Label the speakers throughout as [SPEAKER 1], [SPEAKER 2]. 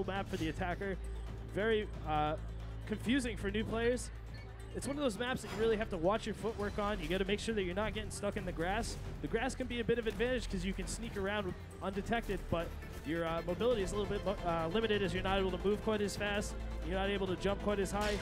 [SPEAKER 1] stressful map for the attacker. Very confusing for new players. It's one of those maps that you really have to watch your footwork on. You got to make sure that you're not getting stuck in the grass. The grass can be a bit of advantage because you can sneak around undetected, but your mobility is a little bit limited as you're not able to move quite as fast. You're not able to jump quite as high.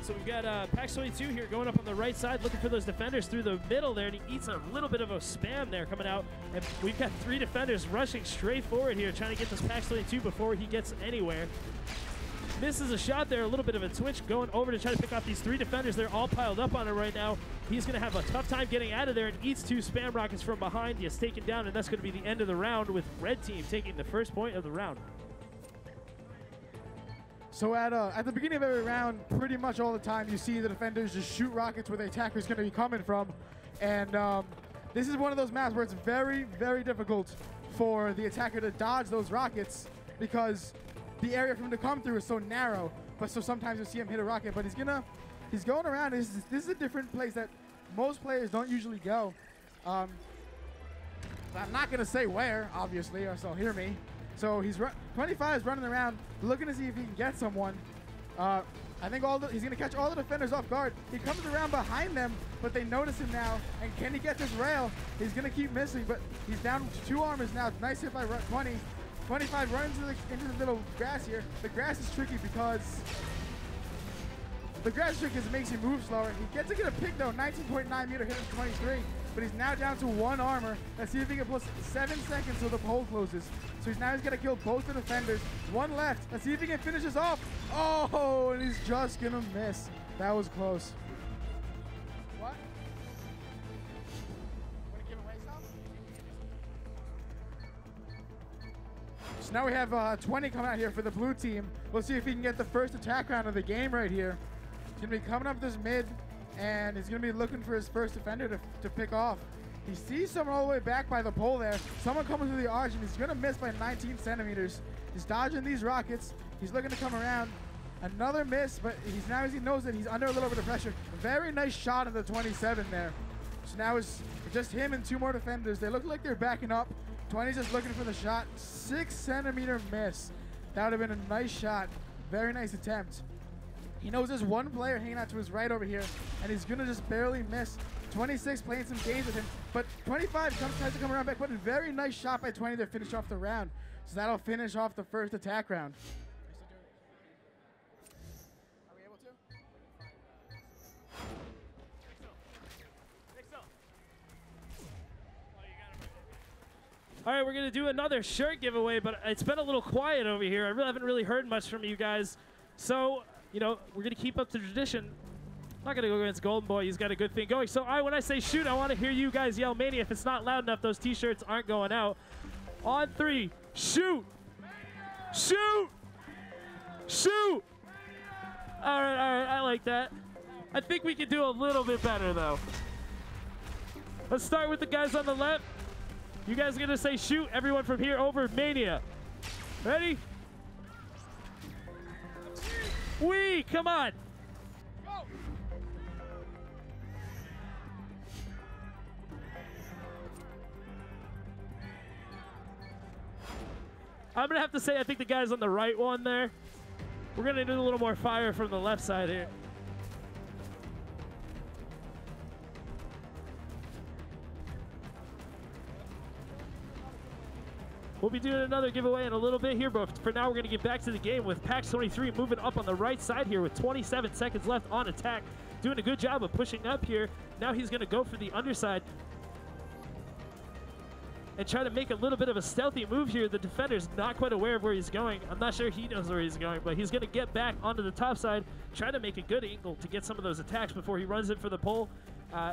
[SPEAKER 1] So we've got Pax22 here going up on the right side, looking for those defenders through the middle there, and he eats a little bit of a spam there coming out. And we've got 3 defenders rushing straight forward here, trying to get this Pax22 before he gets anywhere. Misses a shot there, a little bit of a twitch, going over to try to pick off these 3 defenders. They're all piled up on it right now. He's going to have a tough time getting out of there and eats 2 spam rockets from behind. He gets taken down, and that's going to be the end of the round with Red Team taking the first point of the round.
[SPEAKER 2] So at the beginning of every round, pretty much all the time, you see the defenders just shoot rockets where the attacker is going to be coming from. And this is one of those maps where it's very, very difficult for the attacker to dodge those rockets because the area for him to come through is so narrow. But so sometimes you see him hit a rocket, but he's going around. This is a different place that most players don't usually go. I'm not going to say where, obviously, or so hear me. So 25 is running around, looking to see if he can get someone. I think he's going to catch all the defenders off guard. He comes around behind them, but they notice him now. And can he get this rail? He's going to keep missing, but he's down to 2 armors now. Nice hit by 20. 25 runs into the little grass here. The grass is tricky because it makes you move slower. He gets to get a pick though, 19.9 meter hit him 23, but he's now down to 1 armor. Let's see if he can plus 7 seconds till the pole closes. So he's gonna kill both the defenders. 1 left. Let's see if he can finish this off. Oh, and he's just gonna miss. That was close. What? Wanna give away stuff? So now we have 20 coming out here for the blue team. We'll see if he can get the first attack round of the game right here. He's going to be coming up this mid, and he's going to be looking for his first defender to pick off. He sees someone all the way back by the pole there. Someone coming through the arch, and he's going to miss by 19 centimeters. He's dodging these rockets. He's looking to come around. Another miss, but now he knows that he's under a little bit of pressure. Very nice shot of the 27 there. So now it's just him and 2 more defenders. They look like they're backing up. 20's just looking for the shot. 6 centimeter miss. That would have been a nice shot. Very nice attempt. He knows there's 1 player hanging out to his right over here, and he's going to just barely miss. 26 playing some games with him, but 25 tries to come around back, but a very nice shot by 20 to finish off the round. So that'll finish off the first attack round. Are we able to?
[SPEAKER 1] All right, we're going to do another shirt giveaway, but it's been a little quiet over here. I haven't really heard much from you guys. So, you know, we're going to keep up the tradition. I'm not going to go against Golden Boy. He's got a good thing going. So when I say shoot, I want to hear you guys yell Mania. If it's not loud enough, those T-shirts aren't going out. On 3, shoot! Shoot! Shoot! All right, I like that. I think we can do a little bit better, though. Let's start with the guys on the left. You guys are going to say shoot. Everyone from here over, Mania. Ready? Come on.
[SPEAKER 2] Go.
[SPEAKER 1] I'm going to have to say I think the guys on the right one there, we're going to need a little more fire from the left side here. We'll be doing another giveaway in a little bit here, but for now we're going to get back to the game with Pax23 moving up on the right side here with 27 seconds left on attack. Doing a good job of pushing up here. Now he's going to go for the underside and try to make a little bit of a stealthy move here. The defender's not quite aware of where he's going. I'm not sure he knows where he's going, but he's going to get back onto the top side, try to make a good angle to get some of those attacks before he runs it for the pole.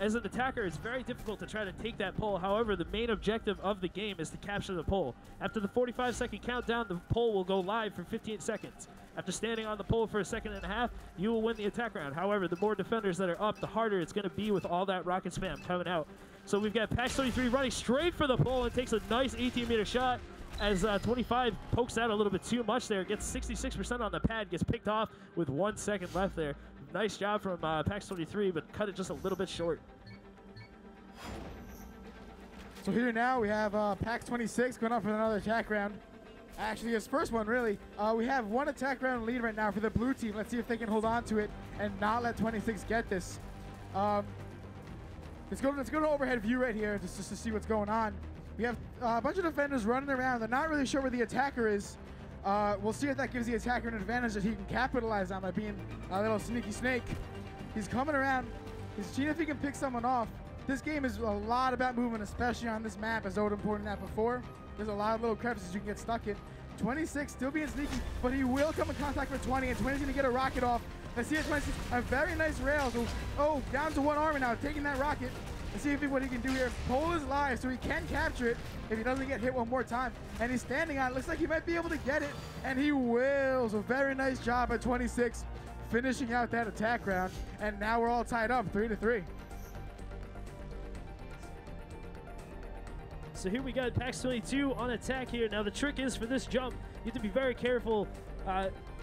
[SPEAKER 1] As an attacker, it's very difficult to try to take that pole. However, the main objective of the game is to capture the pole. After the 45-second countdown, the pole will go live for 15 seconds. After standing on the pole for a second and a half, you will win the attack round. However, the more defenders that are up, the harder it's going to be with all that rocket spam coming out. So we've got Pax23 running straight for the pole and takes a nice 18-meter shot as 25 pokes out a little bit too much there. Gets 66% on the pad, gets picked off with 1 second left there. Nice job from Pax23, but cut it just a little bit short.
[SPEAKER 2] So here now we have Pax26 going up for another attack round. Actually, his first one, really. We have one attack round lead right now for the blue team. Let's see if they can hold on to it and not let 26 get this. Let's go to overhead view right here just to see what's going on. We have a bunch of defenders running around. They're not really sure where the attacker is. We'll see if that gives the attacker an advantage that he can capitalize on by being a little sneaky snake. He's coming around. He's seeing if he can pick someone off. This game is a lot about movement, especially on this map, as Odin pointed out before. There's a lot of little crevices you can get stuck in. 26 still being sneaky, but he will come in contact with 20, and 20's gonna get a rocket off. Let's see if 26, a very nice rail. So, oh, down to one armor now, taking that rocket. Let's see what he can do here. Pole is live, so he can capture it if he doesn't get hit one more time. And he's standing on it. Looks like he might be able to get it, and he will. So very nice job at 26, finishing out that attack round. And now we're all tied up, 3-3.
[SPEAKER 1] So here we got Pax 22 on attack here. Now the trick is for this jump, you have to be very careful.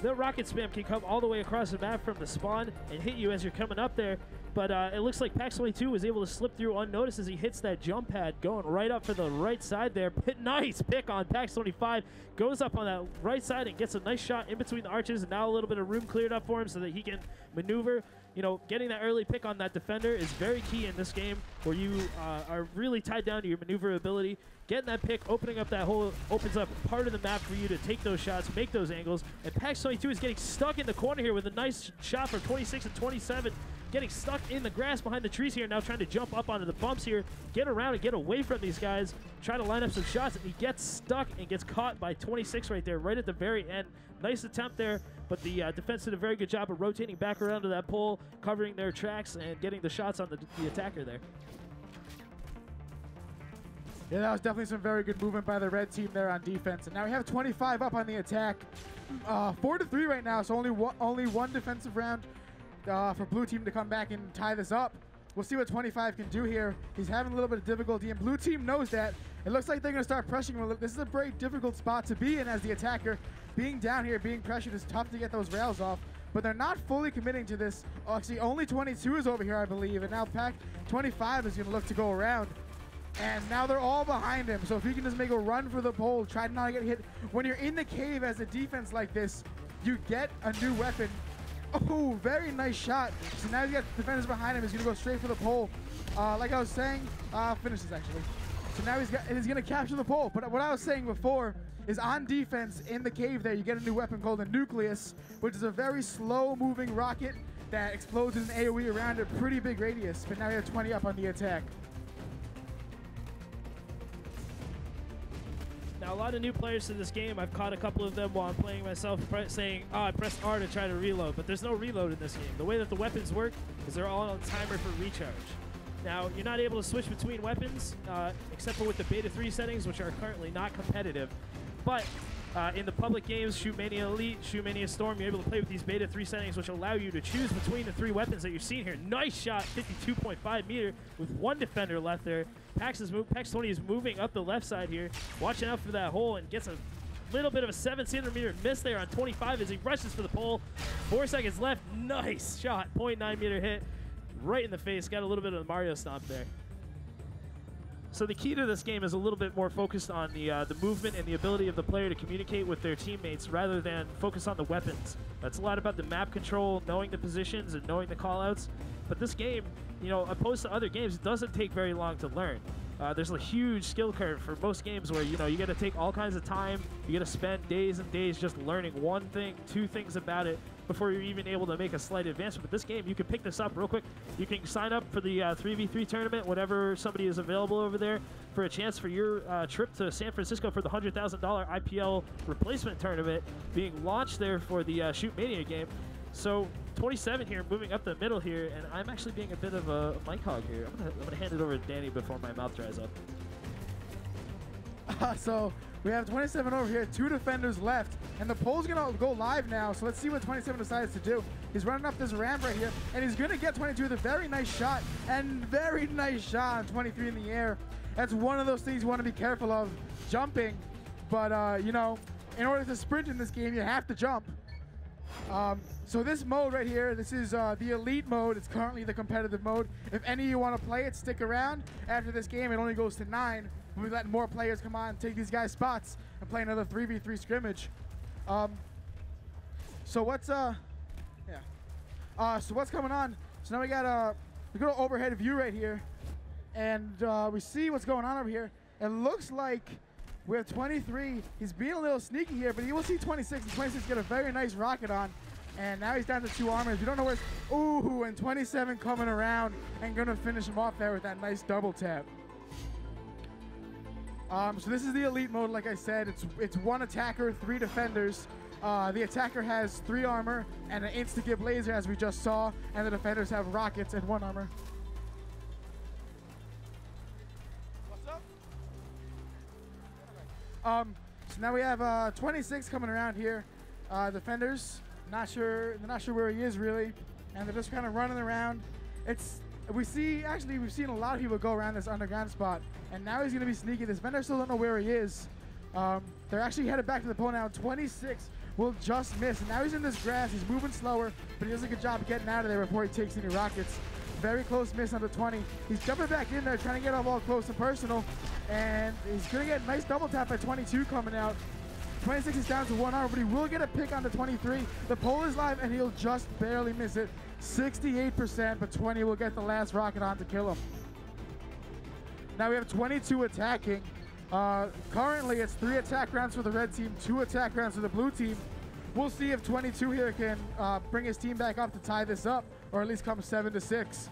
[SPEAKER 1] The rocket spam can come all the way across the map from the spawn and hit you as you're coming up there. But it looks like Pax 22 was able to slip through unnoticed as he hits that jump pad, going right up for the right side there. Nice pick on Pax 25. Goes up on that right side and gets a nice shot in between the arches. And now a little bit of room cleared up for him so that he can maneuver. You know, getting that early pick on that defender is very key in this game where you are really tied down to your maneuverability. Getting that pick, opening up that hole, opens up part of the map for you to take those shots, make those angles. And Pax 22 is getting stuck in the corner here with a nice shot from 26 and 27. Getting stuck in the grass behind the trees here, now trying to jump up onto the bumps here, get around and get away from these guys, try to line up some shots, and he gets stuck and gets caught by 26 right there, right at the very end. Nice attempt there, but the defense did a very good job of rotating back around to that pole, covering their tracks, and getting the shots on the attacker there.
[SPEAKER 2] Yeah, that was definitely some very good movement by the red team there on defense. And now we have 25 up on the attack. 4-3 right now, so only one defensive round for blue team to come back and tie this up. We'll see what 25 can do here. He's having a little bit of difficulty, and blue team knows that. It looks like they're going to start pressuring him. This is a very difficult spot to be in as the attacker. Being down here, being pressured is tough to get those rails off, but they're not fully committing to this. Actually, only 22 is over here, I believe, and now Pack 25 is going to look to go around. And now they're all behind him, so if he can just make a run for the pole, try to not get hit. When you're in the cave as a defense like this, you get a new weapon. Oh, very nice shot. So now he's got defenders behind him. He's going to go straight for the pole. Like I was saying, finishes actually. So now he's going to capture the pole. But what I was saying before is on defense in the cave there, you get a new weapon called the Nucleus, which is a very slow-moving rocket that explodes in an AoE around a pretty big radius. But now we have 20 up on the attack.
[SPEAKER 1] Now, a lot of new players to this game, I've caught a couple of them while I'm playing myself saying, oh, I pressed R to try to reload, but there's no reload in this game. The way that the weapons work is they're all on timer for recharge. Now, you're not able to switch between weapons, except for with the Beta 3 settings, which are currently not competitive. But in the public games, Shootmania Elite, Shootmania Storm, you're able to play with these Beta 3 settings, which allow you to choose between the three weapons that you're seeing here. Nice shot, 52.5 meter, with one defender left there. Pax 20 is moving up the left side here, watching out for that hole, and gets a little bit of a 7-centimeter miss there on 25 as he rushes for the pole. 4 seconds left. Nice shot, 0.9 meter hit, right in the face. Got a little bit of the Mario stomp there. So the key to this game is a little bit more focused on the movement and the ability of the player to communicate with their teammates rather than focus on the weapons. That's a lot about the map control, knowing the positions and knowing the callouts. But this game, you know, opposed to other games, it doesn't take very long to learn. There's a huge skill curve for most games where, you know, you got to take all kinds of time. You got to spend days and days just learning one thing, two things about it before you're even able to make a slight advancement. But this game, you can pick this up real quick. You can sign up for the 3v3 tournament whenever somebody is available over there for a chance for your trip to San Francisco for the $100,000 IPL replacement tournament being launched there for the Shootmania game. So 27 here, moving up the middle here, and I'm actually being a bit of a mic hog here. I'm gonna hand it over to Danny before my mouth dries up.
[SPEAKER 2] So we have 27 over here, 2 defenders left, and the pole's gonna go live now. So let's see what 27 decides to do. He's running up this ramp right here, and he's gonna get 22 with a very nice shot, and very nice shot on 23 in the air. That's one of those things you want to be careful of, jumping. But you know, in order to sprint in this game, you have to jump. So this mode right here, this is the elite mode. It's currently the competitive mode. If any of you want to play it, stick around. After this game, it only goes to 9. We'll be letting more players come on, take these guys' spots, and play another 3v3 scrimmage. So what's so what's coming on? So now we got we go to overhead view right here, and we see what's going on over here. It looks like we have 23. He's being a little sneaky here, but he will see 26, and 26 get a very nice rocket on. And now he's down to 2 armors. We don't know where it's, ooh, and 27 coming around and gonna finish him off there with that nice double tap. So this is the elite mode, like I said. It's 1 attacker, 3 defenders. The attacker has 3 armor and an insta-give laser, as we just saw, and the defenders have rockets and 1 armor. What's up? So now we have 26 coming around here. Defenders, they're not sure where he is really, and they're just kind of running around. We've seen a lot of people go around this underground spot, and now he's going to be sneaky. The defenders still don't know where he is. They're actually headed back to the pole now. 26 will just miss, and now he's in this grass. He's moving slower, but he does a good job of getting out of there before he takes any rockets. Very close miss on the 20. He's jumping back in there, trying to get them all close and personal, and he's going to get a nice double tap at 22 coming out. 26 is down to 1 armor, but he will get a pick on the 23. The pole is live, and he'll just barely miss it. 68%, but 20 will get the last rocket on to kill him. Now we have 22 attacking. Currently, it's 3 attack rounds for the red team, 2 attack rounds for the blue team. We'll see if 22 here can bring his team back up to tie this up, or at least come 7-6.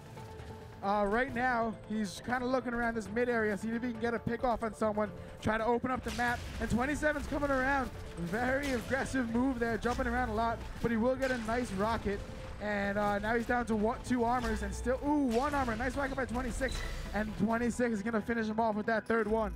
[SPEAKER 2] Right now, he's kind of looking around this mid area, see if he can get a pick off on someone, try to open up the map, and 27's coming around. Very aggressive move there, jumping around a lot, but he will get a nice rocket. And now he's down to 2 armors and still, 1 armor. Nice rocket by 26, and 26 is gonna finish him off with that 3rd one.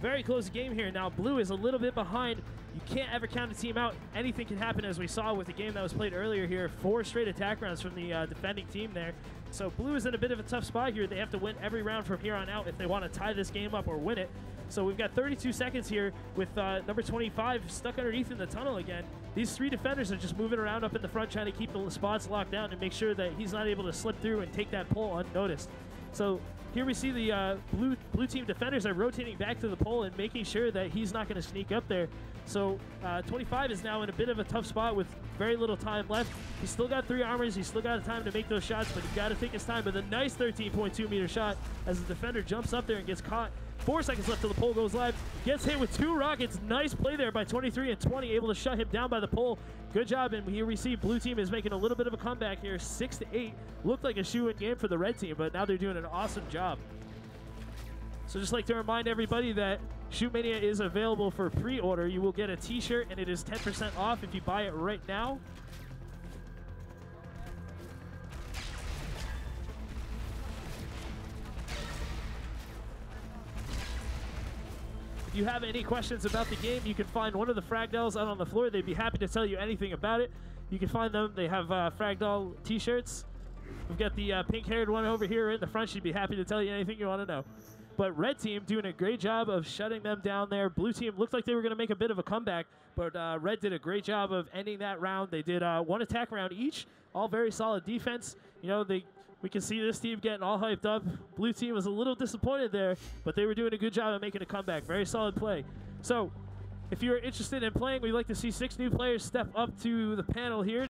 [SPEAKER 1] Very close game here. Now blue is a little bit behind. You can't ever count a team out. Anything can happen, as we saw with the game that was played earlier here. 4 straight attack rounds from the defending team there. So blue is in a bit of a tough spot here. They have to win every round from here on out if they want to tie this game up or win it. So we've got 32 seconds here with number 25 stuck underneath in the tunnel again. These 3 defenders are just moving around up in the front, trying to keep the spots locked down and make sure that he's not able to slip through and take that pole unnoticed. So here we see the blue team defenders are rotating back to the pole and making sure that he's not going to sneak up there. So 25 is now in a bit of a tough spot with very little time left. He's still got 3 armors. He's still got time to make those shots, but he's got to take his time. But a nice 13.2 meter shot as the defender jumps up there and gets caught. 4 seconds left till the pole goes live. Gets hit with 2 rockets. Nice play there by 23 and 20, able to shut him down by the pole. Good job, and here we see blue team is making a little bit of a comeback here. 6-8. Looked like a shoe-in game for the red team, but now they're doing an awesome job. So just like to remind everybody that Shootmania is available for pre-order. You will get a t-shirt, and it is 10% off if you buy it right now. If you have any questions about the game, you can find one of the Fragdals out on the floor. They'd be happy to tell you anything about it. You can find them. They have Fragdal t-shirts. We've got the pink-haired one over here in the front. She'd be happy to tell you anything you want to know. But red team doing a great job of shutting them down there. Blue team looked like they were going to make a bit of a comeback, but red did a great job of ending that round. They did 1 attack round each, all very solid defense. You know, we can see this team getting all hyped up. Blue team was a little disappointed there, but they were doing a good job of making a comeback. Very solid play. So if you're interested in playing, we'd like to see 6 new players step up to the panel here.